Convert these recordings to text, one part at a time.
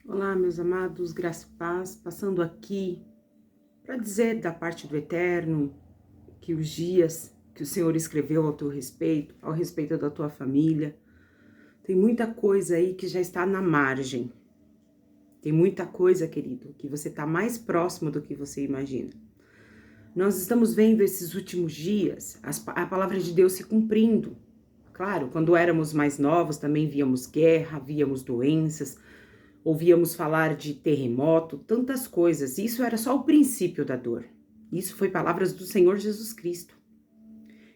Olá, meus amados, graça e paz, passando aqui para dizer da parte do Eterno que os dias que o Senhor escreveu ao respeito da tua família, tem muita coisa aí que já está na margem. Tem muita coisa, querido, que você está mais próximo do que você imagina. Nós estamos vendo esses últimos dias a palavra de Deus se cumprindo. Claro, quando éramos mais novos também víamos guerra, víamos doenças, ouvíamos falar de terremoto, tantas coisas. Isso era só o princípio da dor. Isso foi palavras do Senhor Jesus Cristo.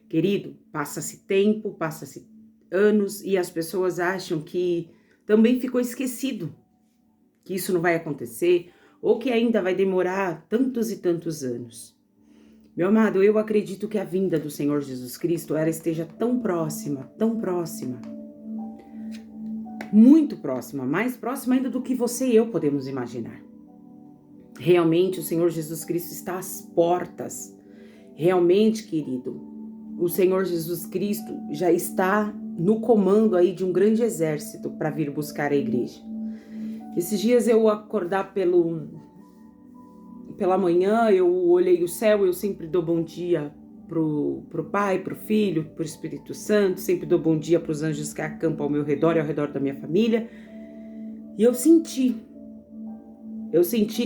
Querido, passa-se tempo, passa-se anos e as pessoas acham que também ficou esquecido, que isso não vai acontecer ou que ainda vai demorar tantos e tantos anos. Meu amado, eu acredito que a vinda do Senhor Jesus Cristo ela esteja tão próxima, muito próxima, mais próxima ainda do que você e eu podemos imaginar. Realmente o Senhor Jesus Cristo está às portas. Realmente, querido, o Senhor Jesus Cristo já está no comando aí de um grande exército para vir buscar a igreja. Esses dias eu acordar pela manhã, eu olhei o céu, eu sempre dou bom dia pro Pai, pro Filho, pro Espírito Santo, sempre dou bom dia pros anjos que acampam ao meu redor e ao redor da minha família. E eu senti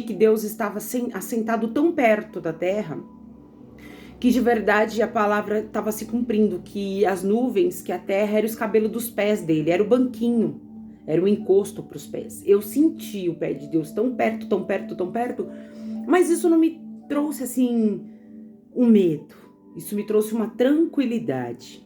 que Deus estava assentado tão perto da terra, que de verdade a palavra estava se cumprindo, que as nuvens, que a terra era os cabelos dos pés dele, era o banquinho, era o encosto para os pés. Eu senti o pé de Deus tão perto, tão perto, tão perto, mas isso não me trouxe assim um medo, isso me trouxe uma tranquilidade.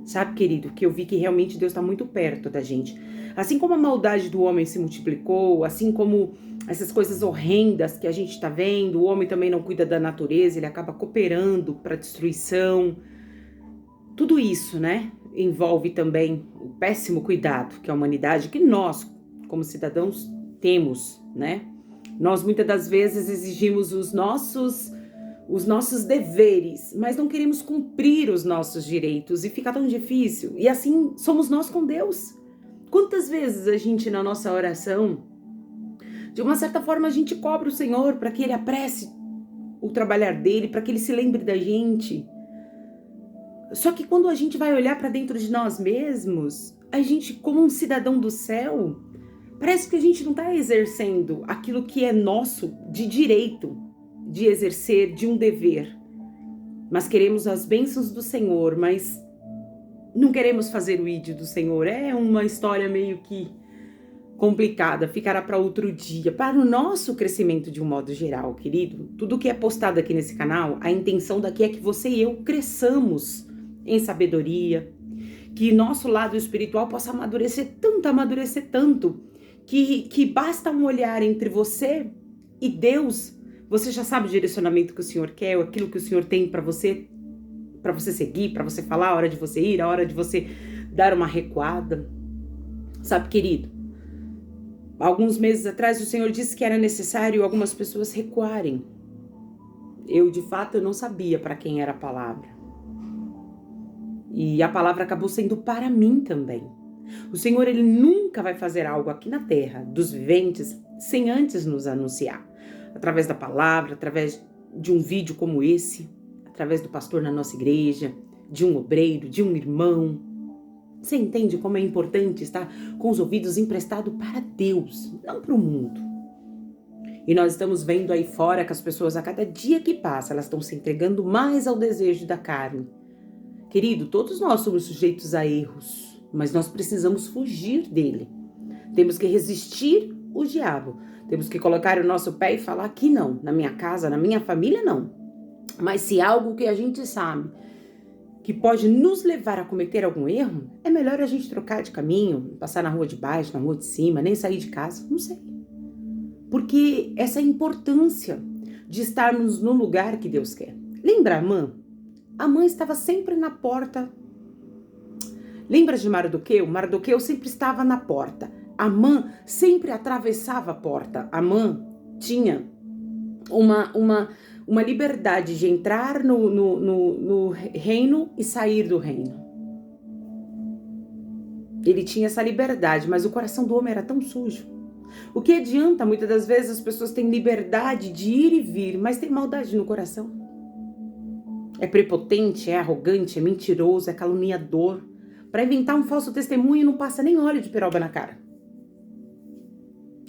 Sabe, querido, que eu vi que realmente Deus está muito perto da gente. Assim como a maldade do homem se multiplicou, assim como essas coisas horrendas que a gente está vendo, o homem também não cuida da natureza, ele acaba cooperando para a destruição. Tudo isso, né, envolve também o péssimo cuidado que a humanidade, que nós, como cidadãos, temos, né? Nós muitas das vezes exigimos os nossos deveres, mas não queremos cumprir os nossos direitos e fica tão difícil. E assim somos nós com Deus. Quantas vezes a gente na nossa oração, de uma certa forma a gente cobra o Senhor para que Ele apresse o trabalhar dele, para que Ele se lembre da gente. Só que quando a gente vai olhar para dentro de nós mesmos, a gente, como um cidadão do céu, parece que a gente não está exercendo aquilo que é nosso de direito de exercer, de um dever. Mas queremos as bênçãos do Senhor, mas não queremos fazer o ídio do Senhor. É uma história meio que complicada, ficará para outro dia. Para o nosso crescimento de um modo geral, querido, tudo que é postado aqui nesse canal, a intenção daqui é que você e eu cresçamos em sabedoria, que nosso lado espiritual possa amadurecer tanto, que basta um olhar entre você e Deus, você já sabe o direcionamento que o Senhor quer, aquilo que o Senhor tem para você seguir, para você falar, a hora de você ir, a hora de você dar uma recuada. Sabe, querido, alguns meses atrás o Senhor disse que era necessário algumas pessoas recuarem. Eu, de fato, eu não sabia para quem era a palavra. E a palavra acabou sendo para mim também. O Senhor, Ele nunca vai fazer algo aqui na terra, dos viventes, sem antes nos anunciar. Através da palavra, através de um vídeo como esse, através do pastor na nossa igreja, de um obreiro, de um irmão. Você entende como é importante estar com os ouvidos emprestados para Deus, não para o mundo. E nós estamos vendo aí fora que as pessoas, a cada dia que passa, elas estão se entregando mais ao desejo da carne. Querido, todos nós somos sujeitos a erros, mas nós precisamos fugir dele. Temos que resistir o diabo. Temos que colocar o nosso pé e falar que não, na minha casa, na minha família, não. Mas se algo que a gente sabe que pode nos levar a cometer algum erro, é melhor a gente trocar de caminho, passar na rua de baixo, na rua de cima, nem sair de casa, não sei. Porque essa é a importância de estarmos no lugar que Deus quer. Lembra a Amã? A Amã estava sempre na porta. Lembra de Mardoqueu? Mardoqueu sempre estava na porta. Amã sempre atravessava a porta. Amã tinha uma liberdade de entrar no reino e sair do reino. Ele tinha essa liberdade, mas o coração do homem era tão sujo. O que adianta, muitas das vezes, as pessoas têm liberdade de ir e vir, mas tem maldade no coração. É prepotente, é arrogante, é mentiroso, é caluniador. Para inventar um falso testemunho não passa nem óleo de peroba na cara.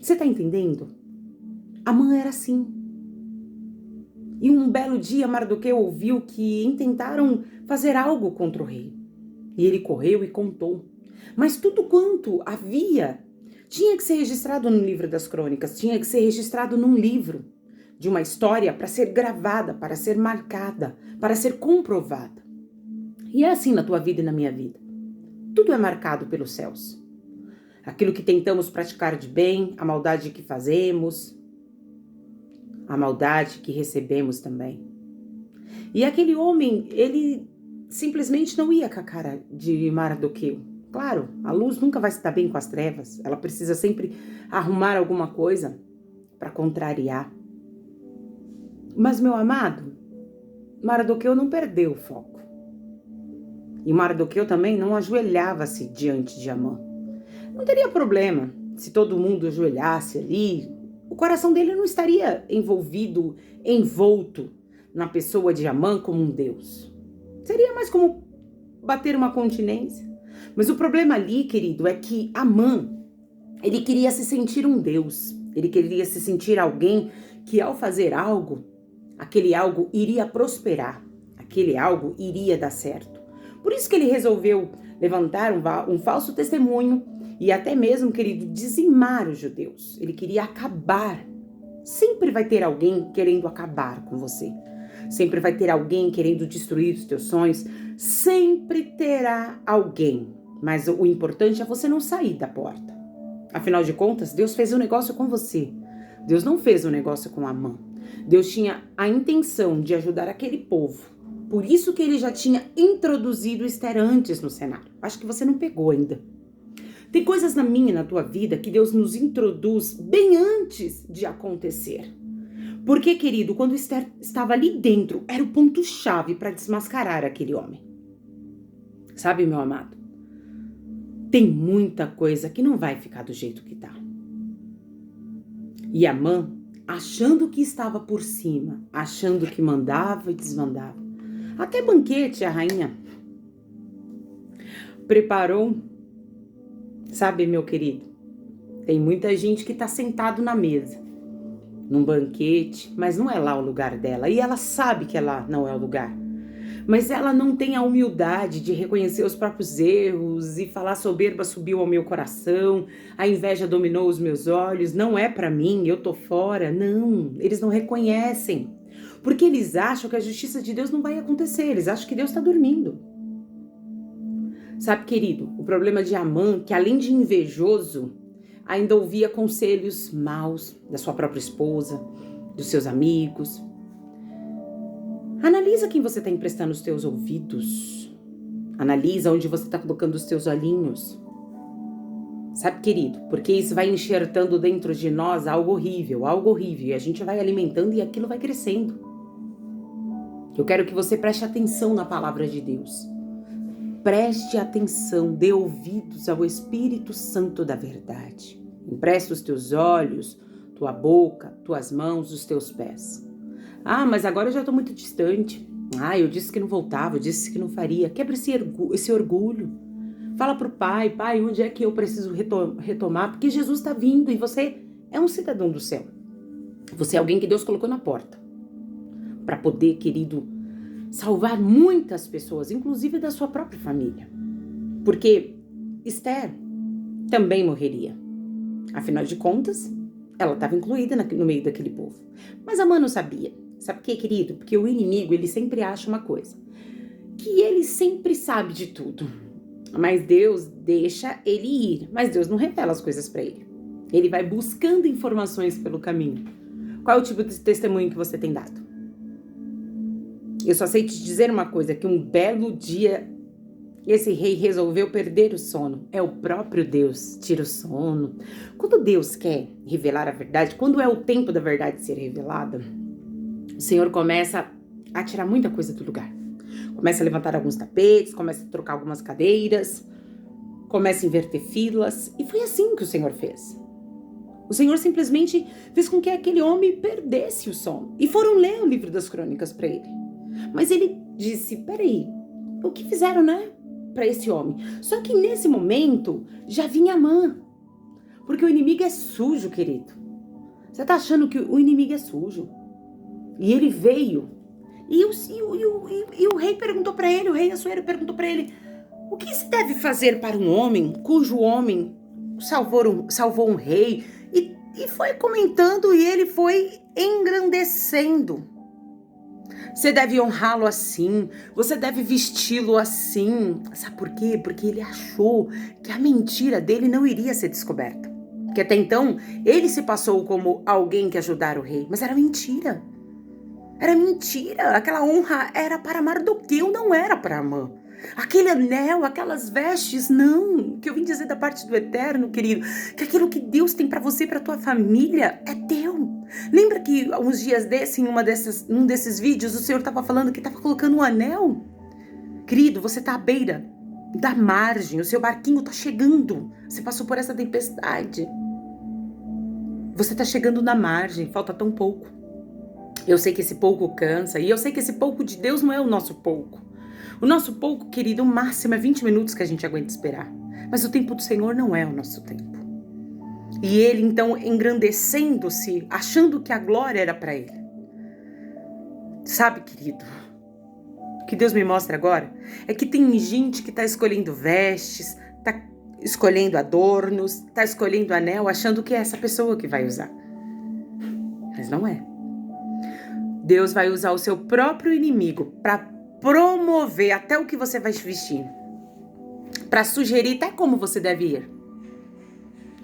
Você tá entendendo? Amã era assim. E um belo dia Mardoqueu ouviu que intentaram fazer algo contra o rei. E ele correu e contou. Mas tudo quanto havia tinha que ser registrado no livro das crônicas, tinha que ser registrado num livro de uma história para ser gravada, para ser marcada, para ser comprovada. E é assim na tua vida e na minha vida. Tudo é marcado pelos céus. Aquilo que tentamos praticar de bem, a maldade que fazemos, a maldade que recebemos também. E aquele homem, ele simplesmente não ia com a cara de Mardoqueu. Claro, a luz nunca vai se dar bem com as trevas. Ela precisa sempre arrumar alguma coisa para contrariar. Mas, meu amado, Mardoqueu não perdeu o foco. E Mardoqueu também não ajoelhava-se diante de Amã. Não teria problema se todo mundo ajoelhasse ali. O coração dele não estaria envolto na pessoa de Amã como um deus. Seria mais como bater uma continência. Mas o problema ali, querido, é que Amã, ele queria se sentir um deus. Ele queria se sentir alguém que ao fazer algo, aquele algo iria prosperar. Aquele algo iria dar certo. Por isso que ele resolveu levantar um falso testemunho e até mesmo, querido, dizimar os judeus. Ele queria acabar. Sempre vai ter alguém querendo acabar com você. Sempre vai ter alguém querendo destruir os teus sonhos. Sempre terá alguém. Mas o importante é você não sair da porta. Afinal de contas, Deus fez um negócio com você. Deus não fez um negócio com Amã. Deus tinha a intenção de ajudar aquele povo. Por isso que ele já tinha introduzido Esther antes no cenário. Acho que você não pegou ainda. Tem coisas na minha e na tua vida que Deus nos introduz bem antes de acontecer. Porque, querido, quando Esther estava ali dentro, era o ponto-chave para desmascarar aquele homem. Sabe, meu amado? Tem muita coisa que não vai ficar do jeito que tá. E Amã, achando que estava por cima, achando que mandava e desmandava. Até banquete a rainha preparou. Sabe, meu querido, tem muita gente que tá sentado na mesa, num banquete, mas não é lá o lugar dela. E ela sabe que lá não é o lugar. Mas ela não tem a humildade de reconhecer os próprios erros e falar: soberba subiu ao meu coração, a inveja dominou os meus olhos, não é pra mim, eu tô fora. Não, eles não reconhecem. Porque eles acham que a justiça de Deus não vai acontecer, eles acham que Deus está dormindo. Sabe, querido, o problema de Amã, que além de invejoso, ainda ouvia conselhos maus da sua própria esposa, dos seus amigos. Analisa quem você está emprestando os teus ouvidos. Analisa onde você está colocando os teus olhinhos. Sabe, querido, porque isso vai enxertando dentro de nós algo horrível, e a gente vai alimentando e aquilo vai crescendo. Eu quero que você preste atenção na palavra de Deus. Preste atenção, dê ouvidos ao Espírito Santo da verdade. Empresta os teus olhos, tua boca, tuas mãos, os teus pés. Ah, mas agora eu já estou muito distante. Ah, eu disse que não voltava, eu disse que não faria. Quebra esse orgulho. Fala pro pai, onde é que eu preciso retomar? Porque Jesus está vindo e você é um cidadão do céu. Você é alguém que Deus colocou na porta. Para poder, querido, salvar muitas pessoas, inclusive da sua própria família. Porque Esther também morreria. Afinal de contas, ela estava incluída no meio daquele povo. Mas Amã não sabia. Sabe por quê, querido? Porque o inimigo, ele sempre acha uma coisa. Que ele sempre sabe de tudo. Mas Deus deixa ele ir. Mas Deus não revela as coisas para ele. Ele vai buscando informações pelo caminho. Qual é o tipo de testemunho que você tem dado? Eu só sei te dizer uma coisa, que um belo dia esse rei resolveu perder o sono. É o próprio Deus tira o sono. Quando Deus quer revelar a verdade, quando é o tempo da verdade ser revelada, o Senhor começa a tirar muita coisa do lugar. Começa a levantar alguns tapetes, começa a trocar algumas cadeiras, começa a inverter filas. E foi assim que o Senhor fez. O Senhor simplesmente fez com que aquele homem perdesse o sono. E foram ler o livro das crônicas para ele. Mas ele disse, peraí, o que fizeram, né, para esse homem? Só que nesse momento já vinha Amã. Porque o inimigo é sujo, querido. Você tá achando que o inimigo é sujo? E ele veio. E o rei perguntou para ele, o rei Assuero perguntou para ele, o que se deve fazer para um homem cujo homem salvou um rei? E foi comentando e ele foi engrandecendo. Você deve honrá-lo assim, você deve vesti-lo assim. Sabe por quê? Porque ele achou que a mentira dele não iria ser descoberta. Porque até então, ele se passou como alguém que ajudara o rei, mas era mentira. Era mentira. Aquela honra era para Mardoqueu, não era para Amã. Aquele anel, aquelas vestes, não. O que eu vim dizer da parte do Eterno, querido, que aquilo que Deus tem para você e para tua família é teu. Lembra que uns dias num desses vídeos, o Senhor estava falando que estava colocando um anel? Querido, você está à beira da margem, o seu barquinho está chegando. Você passou por essa tempestade. Você está chegando na margem, falta tão pouco. Eu sei que esse pouco cansa, e eu sei que esse pouco de Deus não é o nosso pouco. O nosso pouco, querido, o máximo é 20 minutos que a gente aguenta esperar. Mas o tempo do Senhor não é o nosso tempo. E ele, então, engrandecendo-se, achando que a glória era para ele. Sabe, querido, o que Deus me mostra agora é que tem gente que está escolhendo vestes, está escolhendo adornos, está escolhendo anel, achando que é essa pessoa que vai usar. Mas não é. Deus vai usar o seu próprio inimigo para promover até o que você vai vestir, para sugerir até como você deve ir.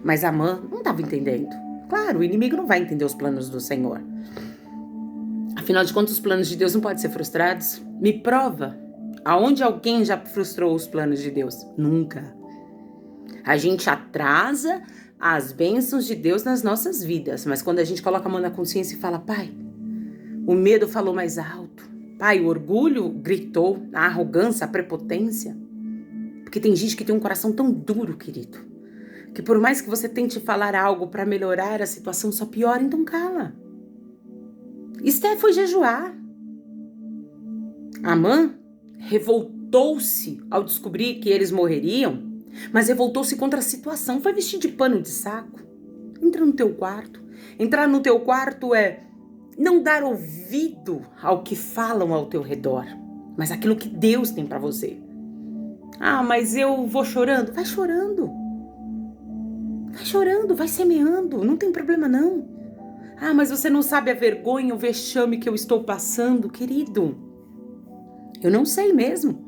Mas Amã não estava entendendo. Claro, o inimigo não vai entender os planos do Senhor. Afinal de contas, os planos de Deus não podem ser frustrados. Me prova aonde alguém já frustrou os planos de Deus. Nunca. A gente atrasa as bênçãos de Deus nas nossas vidas, mas quando a gente coloca a mão na consciência e fala, Pai, o medo falou mais alto. Pai, o orgulho gritou, a arrogância, a prepotência. Porque tem gente que tem um coração tão duro, querido, que por mais que você tente falar algo para melhorar a situação, só piora, então cala. Esté foi jejuar. Amã revoltou-se ao descobrir que eles morreriam, mas revoltou-se contra a situação, foi vestir de pano de saco. Entra no teu quarto. Entrar no teu quarto é não dar ouvido ao que falam ao teu redor, mas aquilo que Deus tem para você. Ah, mas eu vou chorando. Vai chorando. Vai chorando, vai semeando, não tem problema não. Ah, mas você não sabe a vergonha, o vexame que eu estou passando, querido. Eu não sei mesmo.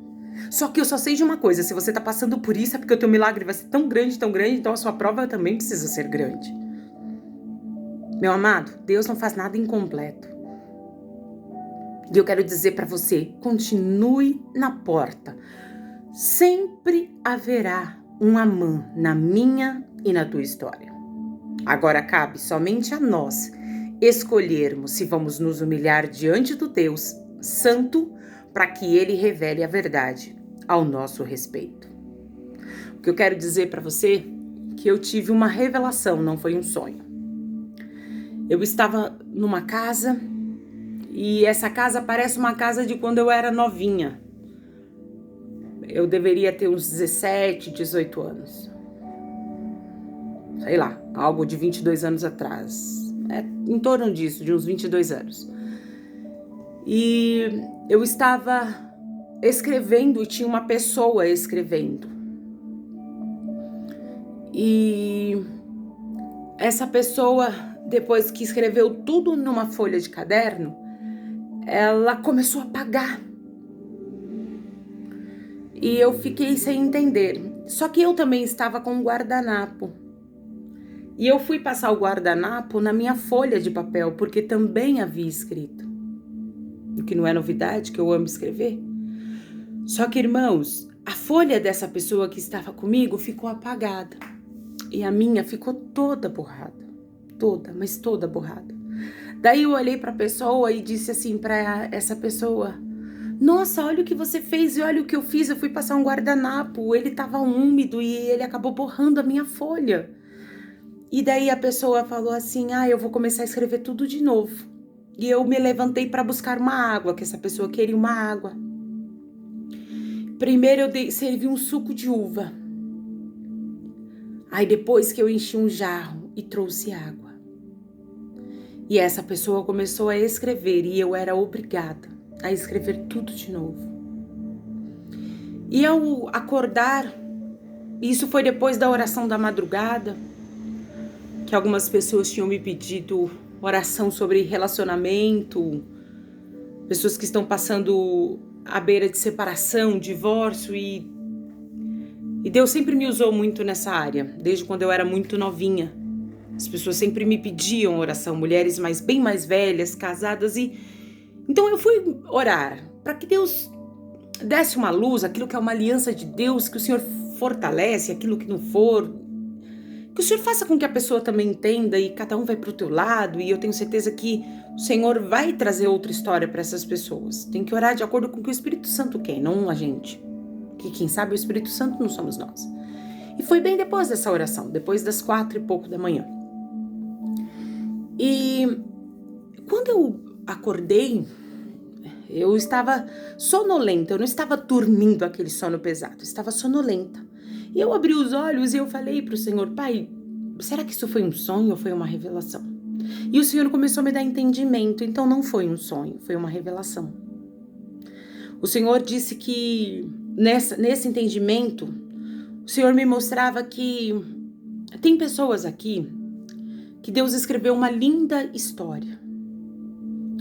Só que eu só sei de uma coisa, se você tá passando por isso é porque o teu milagre vai ser tão grande, então a sua prova também precisa ser grande. Meu amado, Deus não faz nada incompleto. E eu quero dizer para você, continue na porta. Sempre haverá um Amã na minha e na tua história. Agora cabe somente a nós escolhermos se vamos nos humilhar diante do Deus Santo para que Ele revele a verdade ao nosso respeito. O que eu quero dizer para você é que eu tive uma revelação, não foi um sonho. Eu estava numa casa e essa casa parece uma casa de quando eu era novinha. Eu deveria ter uns 17, 18 anos. Sei lá, algo de 22 anos atrás. Em torno disso, de uns 22 anos. E eu estava escrevendo e tinha uma pessoa escrevendo. E essa pessoa, depois que escreveu tudo numa folha de caderno, ela começou a apagar. E eu fiquei sem entender. Só que eu também estava com um guardanapo. E eu fui passar o guardanapo na minha folha de papel, porque também havia escrito. O que não é novidade, que eu amo escrever. Só que, irmãos, a folha dessa pessoa que estava comigo ficou apagada. E a minha ficou toda borrada. Toda, mas toda borrada. Daí eu olhei para a pessoa e disse assim para essa pessoa: nossa, olha o que você fez e olha o que eu fiz. Eu fui passar um guardanapo, ele estava úmido e ele acabou borrando a minha folha. E daí a pessoa falou assim, eu vou começar a escrever tudo de novo. E eu me levantei para buscar uma água, que essa pessoa queria uma água. Primeiro eu servi um suco de uva. Aí depois que eu enchi um jarro e trouxe água. E essa pessoa começou a escrever e eu era obrigada a escrever tudo de novo. E ao acordar, isso foi depois da oração da madrugada, que algumas pessoas tinham me pedido oração sobre relacionamento, pessoas que estão passando à beira de separação, divórcio, e Deus sempre me usou muito nessa área, desde quando eu era muito novinha. As pessoas sempre me pediam oração, mulheres bem mais velhas, casadas, e então eu fui orar para que Deus desse uma luz, aquilo que é uma aliança de Deus, que o Senhor fortalece, aquilo que não for, que o Senhor faça com que a pessoa também entenda e cada um vai para o teu lado, e eu tenho certeza que o Senhor vai trazer outra história para essas pessoas. Tem que orar de acordo com o que o Espírito Santo quer, não a gente. Que quem sabe o Espírito Santo não somos nós. E foi bem depois dessa oração, depois das 4 e pouco da manhã. E quando eu acordei, eu estava sonolenta, eu não estava dormindo aquele sono pesado, eu estava sonolenta. E eu abri os olhos e eu falei para o Senhor, Pai, será que isso foi um sonho ou foi uma revelação? E o Senhor começou a me dar entendimento, então não foi um sonho, foi uma revelação. O Senhor disse que nesse entendimento, o Senhor me mostrava que tem pessoas aqui que Deus escreveu uma linda história,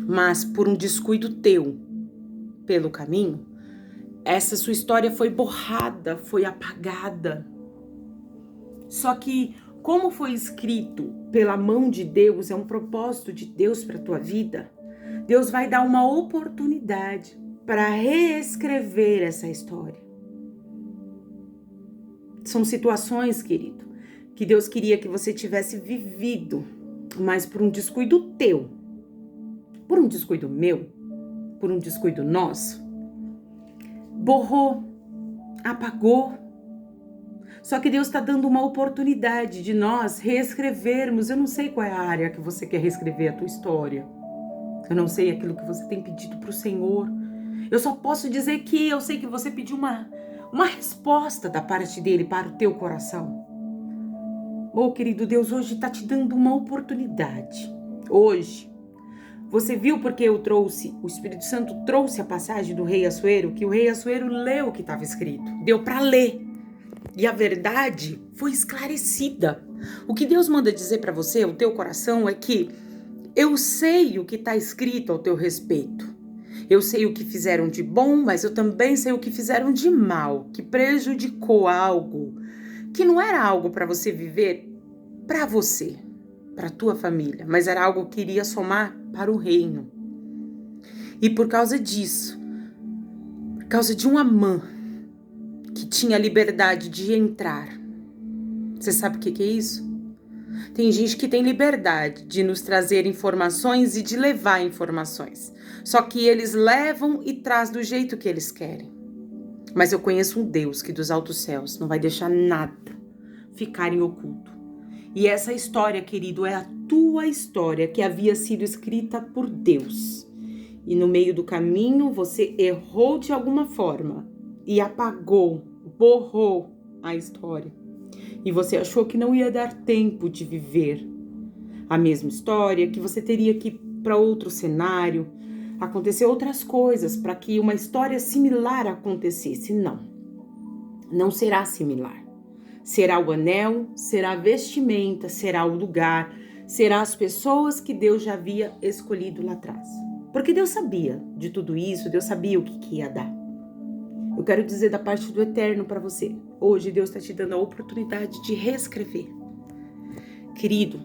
mas por um descuido teu pelo caminho, essa sua história foi borrada, foi apagada. Só que, como foi escrito pela mão de Deus, é um propósito de Deus para a tua vida, Deus vai dar uma oportunidade para reescrever essa história. São situações, querido, que Deus queria que você tivesse vivido, mas por um descuido teu, por um descuido meu, por um descuido nosso, borrou, apagou. Só que Deus está dando uma oportunidade de nós reescrevermos. Eu não sei qual é a área que você quer reescrever a tua história. Eu não sei aquilo que você tem pedido para o Senhor. Eu só posso dizer que eu sei que você pediu uma resposta da parte dele para o teu coração. Querido Deus, hoje está te dando uma oportunidade. Hoje, você viu porque o Espírito Santo trouxe a passagem do rei Assuero, que o rei Assuero leu o que estava escrito, deu para ler. E a verdade foi esclarecida. O que Deus manda dizer para você, o teu coração, é que eu sei o que está escrito ao teu respeito. Eu sei o que fizeram de bom, mas eu também sei o que fizeram de mal, que prejudicou algo, que não era algo para você viver para você, para a tua família, mas era algo que iria somar para o reino. E por causa disso, por causa de um Amã que tinha liberdade de entrar, você sabe o que é isso? Tem gente que tem liberdade de nos trazer informações e de levar informações. Só que eles levam e trazem do jeito que eles querem. Mas eu conheço um Deus que dos altos céus não vai deixar nada ficar em oculto. E essa história, querido, é a tua história que havia sido escrita por Deus. E no meio do caminho você errou de alguma forma e apagou, borrou a história. E você achou que não ia dar tempo de viver a mesma história, que você teria que ir para outro cenário, acontecer outras coisas para que uma história similar acontecesse. Não será similar. Será o anel, será a vestimenta, será o lugar, será as pessoas que Deus já havia escolhido lá atrás. Porque Deus sabia de tudo isso, Deus sabia o que ia dar. Eu quero dizer da parte do Eterno para você. Hoje Deus está te dando a oportunidade de reescrever. Querido,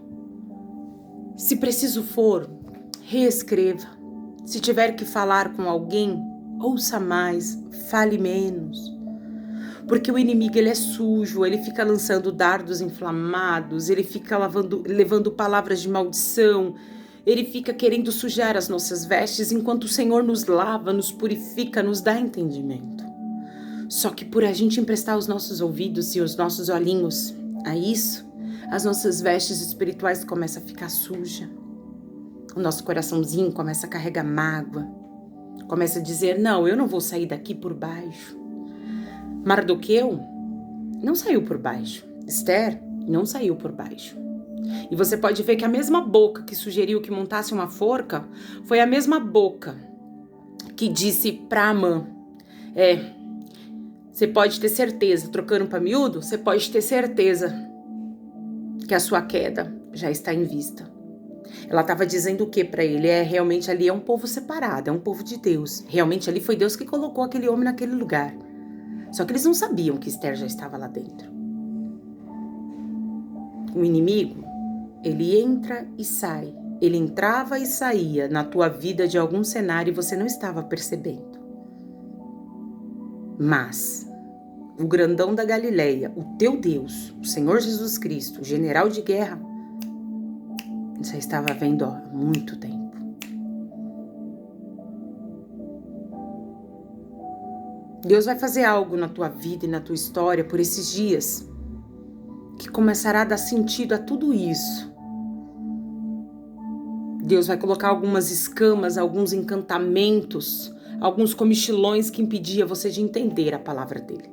se preciso for, reescreva. Se tiver que falar com alguém, ouça mais, fale menos. Porque o inimigo, ele é sujo, ele fica lançando dardos inflamados, ele fica levando palavras de maldição, ele fica querendo sujar as nossas vestes, enquanto o Senhor nos lava, nos purifica, nos dá entendimento. Só que por a gente emprestar os nossos ouvidos e os nossos olhinhos a isso, as nossas vestes espirituais começam a ficar suja. O nosso coraçãozinho começa a carregar mágoa. Começa a dizer, não, eu não vou sair daqui por baixo. Mardoqueu não saiu por baixo. Esther não saiu por baixo. E você pode ver que a mesma boca que sugeriu que montasse uma forca foi a mesma boca que disse para Amã, você pode ter certeza, trocando para miúdo, você pode ter certeza que a sua queda já está em vista. Ela estava dizendo o que para ele? Realmente ali é um povo separado, é um povo de Deus. Realmente ali foi Deus que colocou aquele homem naquele lugar. Só que eles não sabiam que Esther já estava lá dentro. O inimigo, ele entra e sai. Ele entrava e saía na tua vida de algum cenário e você não estava percebendo. Mas o grandão da Galileia, o teu Deus, o Senhor Jesus Cristo, o general de guerra, já estava vendo há muito tempo. Deus vai fazer algo na tua vida e na tua história por esses dias que começará a dar sentido a tudo isso. Deus vai colocar algumas escamas, alguns encantamentos, alguns comichilões que impedia você de entender a palavra dele.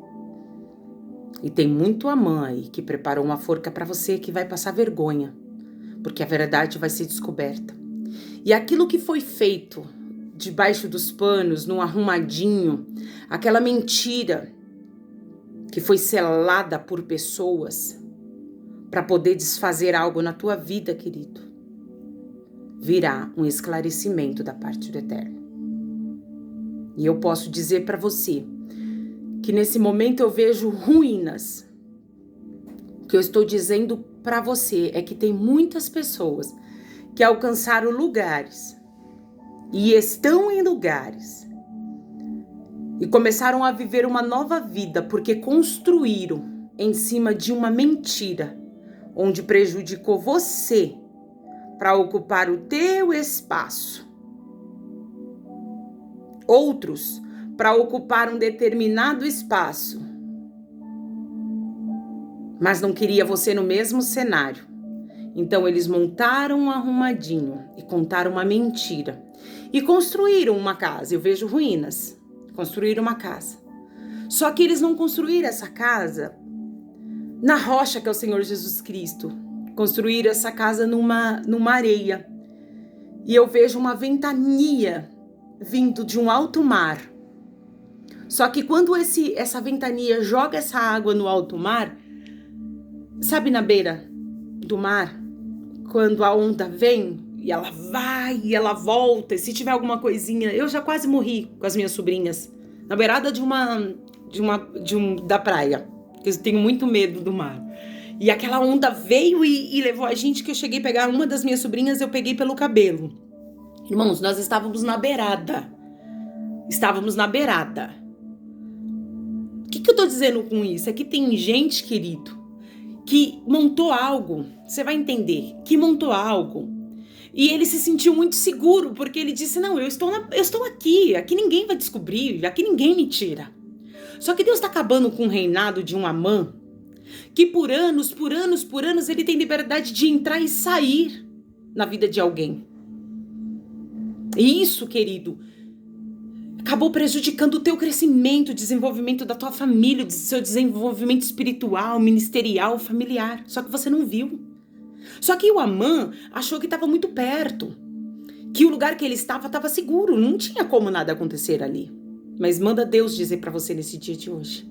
E tem muito Amã aí que preparou uma forca para você que vai passar vergonha, porque a verdade vai ser descoberta. E aquilo que foi feito debaixo dos panos, num arrumadinho, aquela mentira que foi selada por pessoas para poder desfazer algo na tua vida, querido, virá um esclarecimento da parte do Eterno. E eu posso dizer para você que nesse momento eu vejo ruínas. O que eu estou dizendo para você é que tem muitas pessoas que alcançaram lugares e estão em lugares e começaram a viver uma nova vida porque construíram em cima de uma mentira onde prejudicou você para ocupar o teu espaço. Outros para ocupar um determinado espaço, mas não queria você no mesmo cenário. Então eles montaram um arrumadinho e contaram uma mentira e construíram uma casa. Eu vejo ruínas. Construíram uma casa. Só que eles não construíram essa casa na rocha que é o Senhor Jesus Cristo. Construíram essa casa numa areia. E eu vejo uma ventania vindo de um alto mar. Só que quando essa ventania joga essa água no alto mar, sabe na beira do mar, quando a onda vem e ela vai e ela volta, e se tiver alguma coisinha, eu já quase morri com as minhas sobrinhas, na beirada da praia, porque eu tenho muito medo do mar. E aquela onda veio e levou a gente, que eu cheguei a pegar uma das minhas sobrinhas, eu peguei pelo cabelo. Irmãos, nós estávamos na beirada. O que eu tô dizendo com isso? É que tem gente, querido, que montou algo, você vai entender, que montou algo, e ele se sentiu muito seguro, porque ele disse, não, eu estou aqui ninguém vai descobrir, aqui ninguém me tira. Só que Deus está acabando com o reinado de um Amã, que por anos, ele tem liberdade de entrar e sair na vida de alguém. E isso, querido, acabou prejudicando o teu crescimento, o desenvolvimento da tua família, o seu desenvolvimento espiritual, ministerial, familiar. Só que você não viu. Só que o Amã achou que estava muito perto, que o lugar que ele estava seguro, não tinha como nada acontecer ali. Mas manda Deus dizer para você nesse dia de hoje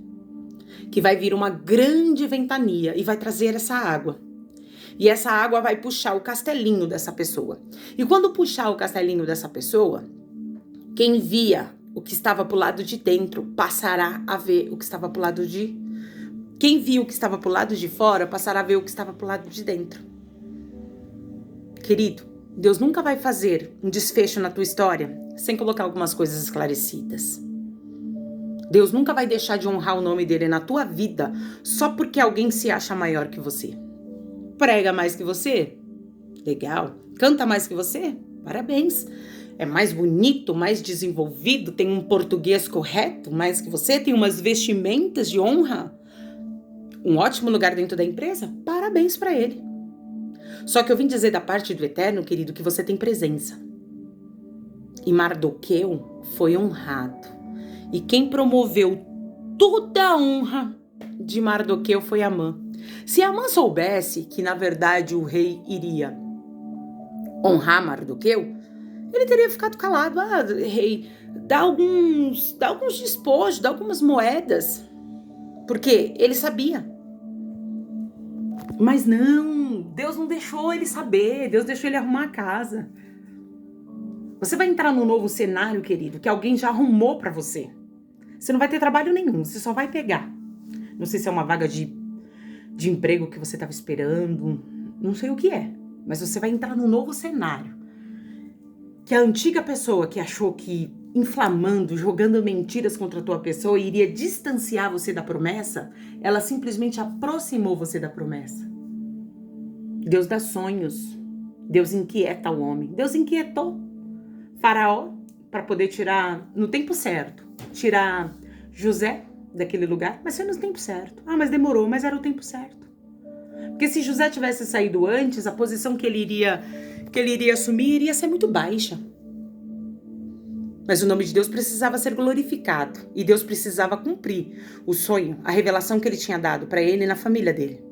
que vai vir uma grande ventania e vai trazer essa água. E essa água vai puxar o castelinho dessa pessoa. E quando puxar o castelinho dessa pessoa, quem via o que estava pro lado de dentro passará a ver o que estava pro lado de... Quem viu o que estava pro lado de fora passará a ver o que estava pro lado de dentro. Querido, Deus nunca vai fazer um desfecho na tua história sem colocar algumas coisas esclarecidas. Deus nunca vai deixar de honrar o nome dele na tua vida só porque alguém se acha maior que você. Prega mais que você? Legal. Canta mais que você? Parabéns. É mais bonito, mais desenvolvido, tem um português correto mais que você, tem umas vestimentas de honra? um ótimo lugar dentro da empresa, parabéns para ele. Só que eu vim dizer da parte do Eterno, querido, que você tem presença. E Mardoqueu foi honrado. E quem promoveu toda a honra de Mardoqueu foi Amã. Se Amã soubesse que, na verdade, o rei iria honrar Mardoqueu, ele teria ficado calado. Ah, rei, dá alguns despojos, dá algumas moedas. Porque ele sabia. Mas não, Deus não deixou ele saber, Deus deixou ele arrumar a casa. Você vai entrar num novo cenário, querido, que alguém já arrumou pra você. Você não vai ter trabalho nenhum, você só vai pegar. Não sei se é uma vaga de emprego que você estava esperando, não sei o que é. Mas você vai entrar num novo cenário. Que a antiga pessoa que achou que inflamando, jogando mentiras contra a tua pessoa iria distanciar você da promessa, ela simplesmente aproximou você da promessa. Deus dá sonhos. Deus inquieta o homem. Deus inquietou Faraó para poder tirar, no tempo certo, tirar José daquele lugar, mas foi no tempo certo. Ah, mas demorou, mas era o tempo certo. Porque se José tivesse saído antes, a posição que ele iria assumir iria ser muito baixa. Mas o nome de Deus precisava ser glorificado e Deus precisava cumprir o sonho, a revelação que ele tinha dado para ele e na família dele.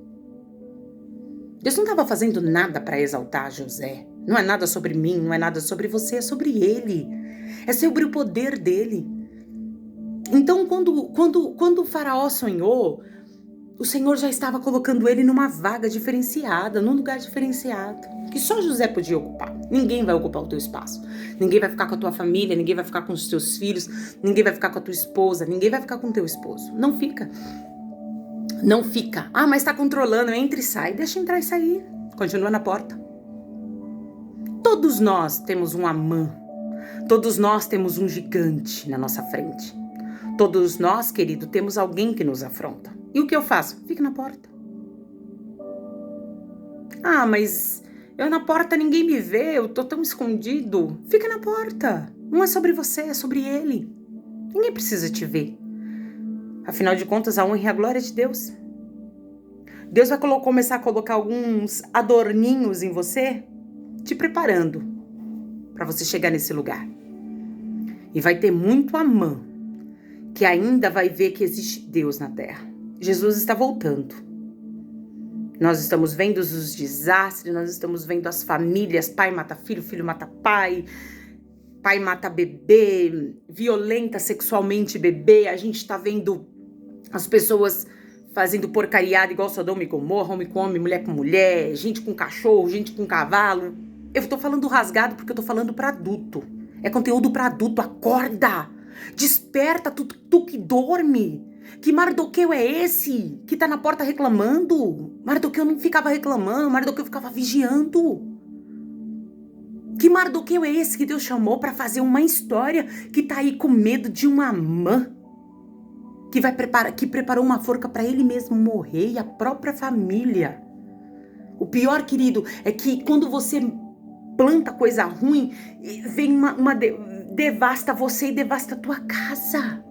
Deus não estava fazendo nada para exaltar José. Não é nada sobre mim, não é nada sobre você, é sobre ele. É sobre o poder dele. Então, quando o faraó sonhou, o Senhor já estava colocando ele numa vaga diferenciada, num lugar diferenciado, que só José podia ocupar. Ninguém vai ocupar o teu espaço. Ninguém vai ficar com a tua família, ninguém vai ficar com os teus filhos, ninguém vai ficar com a tua esposa, ninguém vai ficar com o teu esposo. Não fica. Não fica. Ah, mas tá controlando, entra e sai. Deixa entrar e sair. Continua na porta. Todos nós temos um Amã. Todos nós temos um gigante na nossa frente. Todos nós, querido, temos alguém que nos afronta. E o que eu faço? Fica na porta. Ah, mas eu na porta ninguém me vê, eu tô tão escondido. Fica na porta. Não é sobre você, é sobre ele. Ninguém precisa te ver. Afinal de contas, a honra e a glória é de Deus. Deus vai começar a colocar alguns adorninhos em você, te preparando para você chegar nesse lugar. E vai ter muito Amã que ainda vai ver que existe Deus na terra. Jesus está voltando. Nós estamos vendo os desastres, nós estamos vendo as famílias, pai mata filho, filho mata pai, pai mata bebê, violenta sexualmente bebê, a gente está vendo as pessoas fazendo porcariada igual Sodoma e Gomorra, homem com homem, mulher com mulher, gente com cachorro, gente com cavalo. Eu tô falando rasgado porque eu tô falando pra adulto. É conteúdo pra adulto, acorda! Desperta, tu que dorme! Que Mardoqueu é esse que tá na porta reclamando? Mardoqueu não ficava reclamando, Mardoqueu ficava vigiando. Que Mardoqueu é esse que Deus chamou pra fazer uma história que tá aí com medo de uma Amã? Que preparou uma forca para ele mesmo morrer e a própria família. O pior, querido, é que quando você planta coisa ruim, vem devasta você e devasta a tua casa.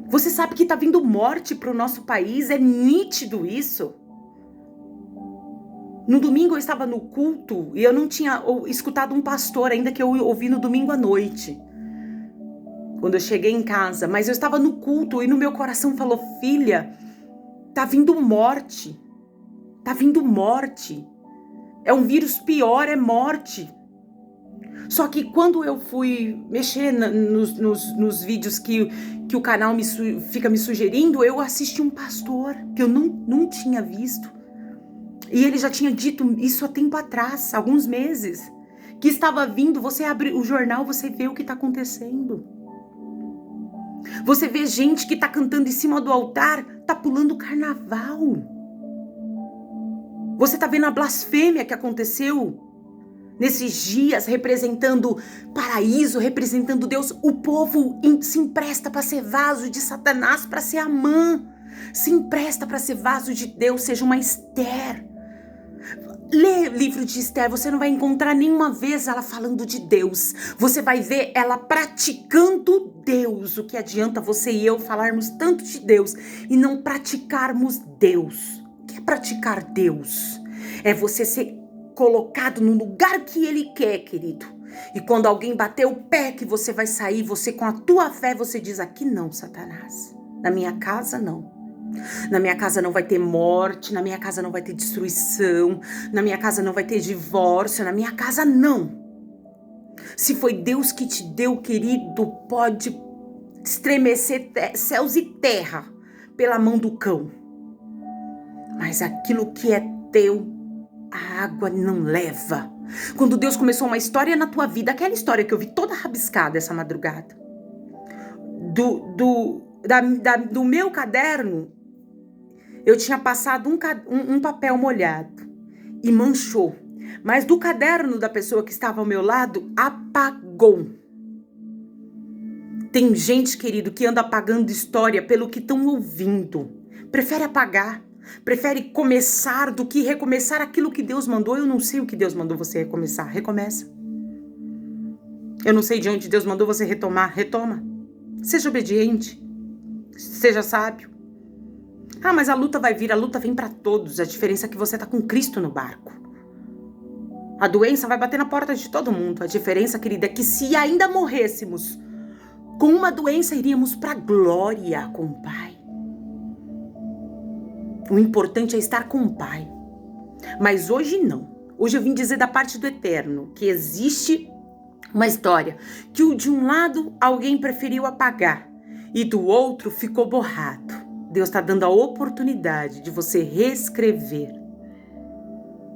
Você sabe que tá vindo morte pro nosso país, é nítido isso. No domingo eu estava no culto e eu não tinha escutado um pastor ainda que eu ouvi no domingo à noite. Quando eu cheguei em casa, mas eu estava no culto e no meu coração falou: filha, tá vindo morte, tá vindo morte, é um vírus pior, é morte. Só que quando eu fui mexer nos vídeos que o canal fica me sugerindo, eu assisti um pastor que eu não tinha visto, e ele já tinha dito isso há tempo atrás, alguns meses, que estava vindo. Você abre o jornal, você vê o que está acontecendo. Você vê gente que tá cantando em cima do altar, tá pulando carnaval. Você tá vendo a blasfêmia que aconteceu nesses dias, representando paraíso, representando Deus. O povo se empresta para ser vaso de Satanás, para ser Amã. Se empresta para ser vaso de Deus, seja uma Esther. Lê o livro de Esther, você não vai encontrar nenhuma vez ela falando de Deus. Você vai ver ela praticando Deus. O que adianta você e eu falarmos tanto de Deus e não praticarmos Deus? O que é praticar Deus? É você ser colocado no lugar que Ele quer, querido. E quando alguém bater o pé que você vai sair, você com a tua fé, você diz: aqui não, Satanás. Na minha casa não. Na minha casa não vai ter morte, na minha casa não vai ter destruição, na minha casa não vai ter divórcio, na minha casa não. Se foi Deus que te deu, querido, pode estremecer céus e terra pela mão do cão. Mas aquilo que é teu, a água não leva. Quando Deus começou uma história na tua vida, aquela história que eu vi toda rabiscada essa madrugada, do meu caderno, eu tinha passado um papel molhado e manchou. Mas do caderno da pessoa que estava ao meu lado, apagou. Tem gente, querido, que anda apagando história pelo que estão ouvindo. Prefere apagar. Prefere começar do que recomeçar aquilo que Deus mandou. Eu não sei o que Deus mandou você recomeçar. Recomeça. Eu não sei de onde Deus mandou você retomar. Retoma. Seja obediente. Seja sábio. Ah, mas a luta vai vir, a luta vem para todos. A diferença é que você tá com Cristo no barco. A doença vai bater na porta de todo mundo. A diferença, querida, é que se ainda morrêssemos com uma doença, iríamos para a glória com o Pai. O importante é estar com o Pai. Mas hoje não. Hoje eu vim dizer da parte do Eterno que existe uma história que de um lado alguém preferiu apagar e do outro ficou borrado. Deus está dando a oportunidade de você reescrever.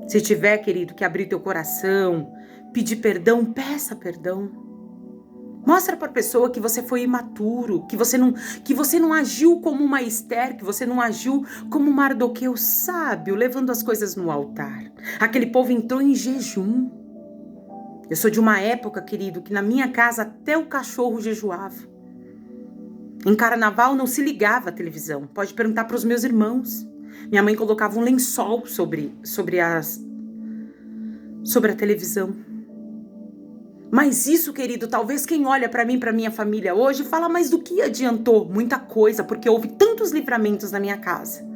Se tiver, querido, que abrir teu coração, pedir perdão, peça perdão. Mostra para a pessoa que você foi imaturo, que você não agiu como uma Esther, que você não agiu como um Mardoqueu sábio, levando as coisas no altar. Aquele povo entrou em jejum. Eu sou de uma época, querido, que na minha casa até o cachorro jejuava. Em carnaval não se ligava a televisão. Pode perguntar para os meus irmãos. Minha mãe colocava um lençol sobre a televisão. Mas isso, querido, talvez quem olha para mim, para minha família hoje, fala, mas do que adiantou? Muita coisa, porque houve tantos livramentos na minha casa.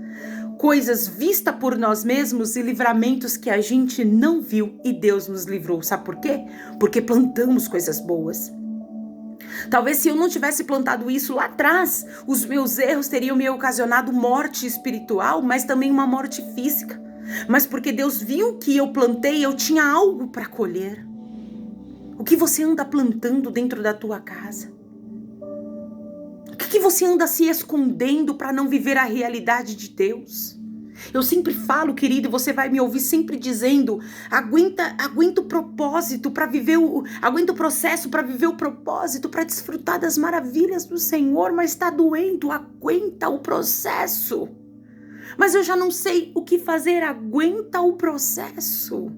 Coisas vistas por nós mesmos e livramentos que a gente não viu e Deus nos livrou. Sabe por quê? Porque plantamos coisas boas. Talvez se eu não tivesse plantado isso lá atrás, os meus erros teriam me ocasionado morte espiritual, mas também uma morte física. Mas porque Deus viu que eu plantei, eu tinha algo para colher. O que você anda plantando dentro da tua casa? O que você anda se escondendo para não viver a realidade de Deus? Eu sempre falo, querido, você vai me ouvir sempre dizendo, aguenta o propósito para viver aguenta o processo para viver o propósito, para desfrutar das maravilhas do Senhor, mas está doendo, aguenta o processo. Mas eu já não sei o que fazer, aguenta o processo.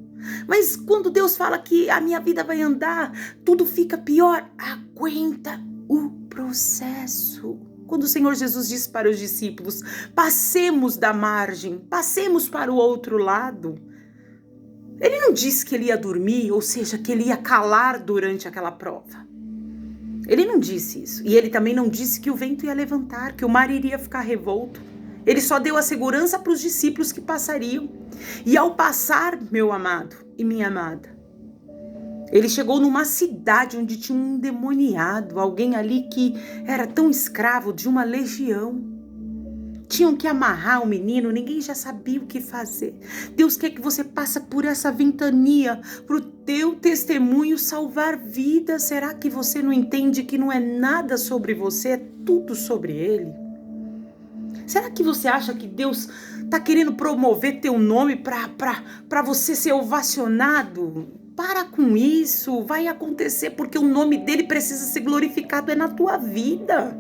Mas quando Deus fala que a minha vida vai andar, tudo fica pior, aguenta o processo. Quando o Senhor Jesus disse para os discípulos, passemos da margem, passemos para o outro lado. Ele não disse que ele ia dormir, ou seja, que ele ia calar durante aquela prova. Ele não disse isso. E ele também não disse que o vento ia levantar, que o mar iria ficar revolto. Ele só deu a segurança para os discípulos que passariam. E ao passar, meu amado e minha amada, ele chegou numa cidade onde tinha um endemoniado, alguém ali que era tão escravo de uma legião. Tinham que amarrar o menino, ninguém já sabia o que fazer. Deus quer que você passe por essa ventania, para o teu testemunho salvar vidas. Será que você não entende que não é nada sobre você, é tudo sobre Ele? Será que você acha que Deus está querendo promover teu nome para você ser ovacionado? Para com isso, vai acontecer porque o nome dele precisa ser glorificado, é na tua vida.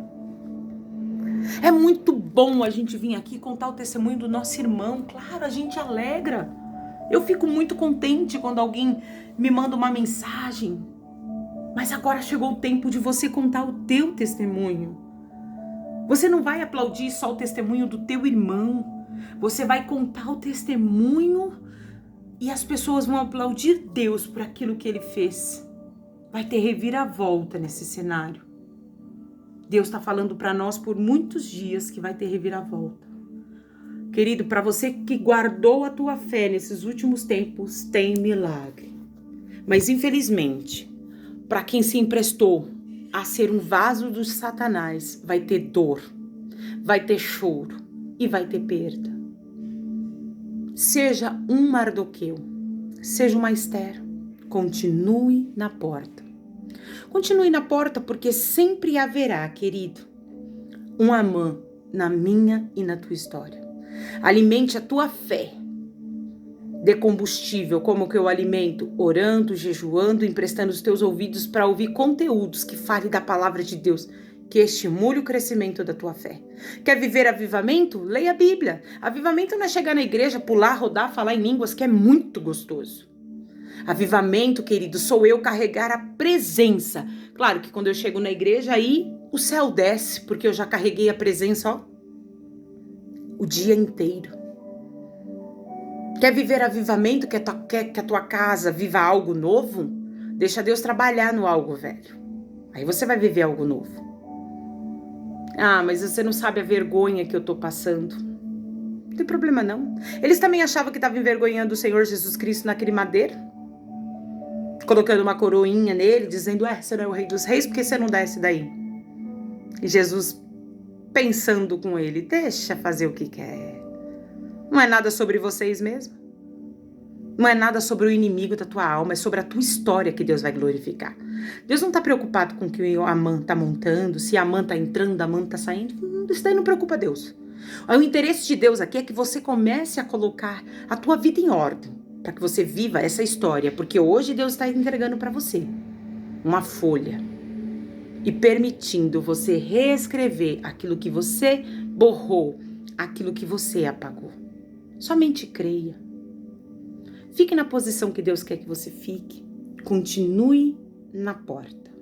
É muito bom a gente vir aqui contar o testemunho do nosso irmão, claro, a gente alegra. Eu fico muito contente quando alguém me manda uma mensagem, mas agora chegou o tempo de você contar o teu testemunho. Você não vai aplaudir só o testemunho do teu irmão, você vai contar o testemunho E as pessoas vão aplaudir Deus por aquilo que ele fez. Vai ter reviravolta nesse cenário. Deus está falando para nós por muitos dias que vai ter reviravolta. Querido, para você que guardou a tua fé nesses últimos tempos, tem milagre. Mas infelizmente, para quem se emprestou a ser um vaso dos Satanás, vai ter dor, vai ter choro e vai ter perda. Seja um Mardoqueu, seja uma Esther, continue na porta. Continue na porta porque sempre haverá, querido, um Amã na minha e na tua história. Alimente a tua fé. Dê combustível como que eu alimento, orando, jejuando, emprestando os teus ouvidos para ouvir conteúdos que falem da palavra de Deus, que estimule o crescimento da tua fé. Quer viver avivamento? Leia a Bíblia. Avivamento não é chegar na igreja, pular, rodar, falar em línguas, que é muito gostoso. Avivamento, querido, sou eu carregar a presença. Claro que quando eu chego na igreja, aí o céu desce, porque eu já carreguei a presença, ó, o dia inteiro. Quer viver avivamento? Quer que a tua casa viva algo novo? Deixa Deus trabalhar no algo velho. Aí você vai viver algo novo. Ah, mas você não sabe a vergonha que eu tô passando. Não tem problema não. Eles também achavam que estavam envergonhando o Senhor Jesus Cristo naquele madeiro. Colocando uma coroinha nele, dizendo, você não é o rei dos reis, por que você não desce daí? E Jesus pensando com ele, deixa fazer o que quer. Não é nada sobre vocês mesmo. Não é nada sobre o inimigo da tua alma, é sobre a tua história que Deus vai glorificar. Deus não está preocupado com o que a Amã está montando, se a Amã está entrando, a Amã está saindo. Isso daí não preocupa Deus. O interesse de Deus aqui é que você comece a colocar a tua vida em ordem, para que você viva essa história, porque hoje Deus está entregando para você uma folha e permitindo você reescrever aquilo que você borrou, aquilo que você apagou. Somente creia. Fique na posição que Deus quer que você fique. Continue na porta.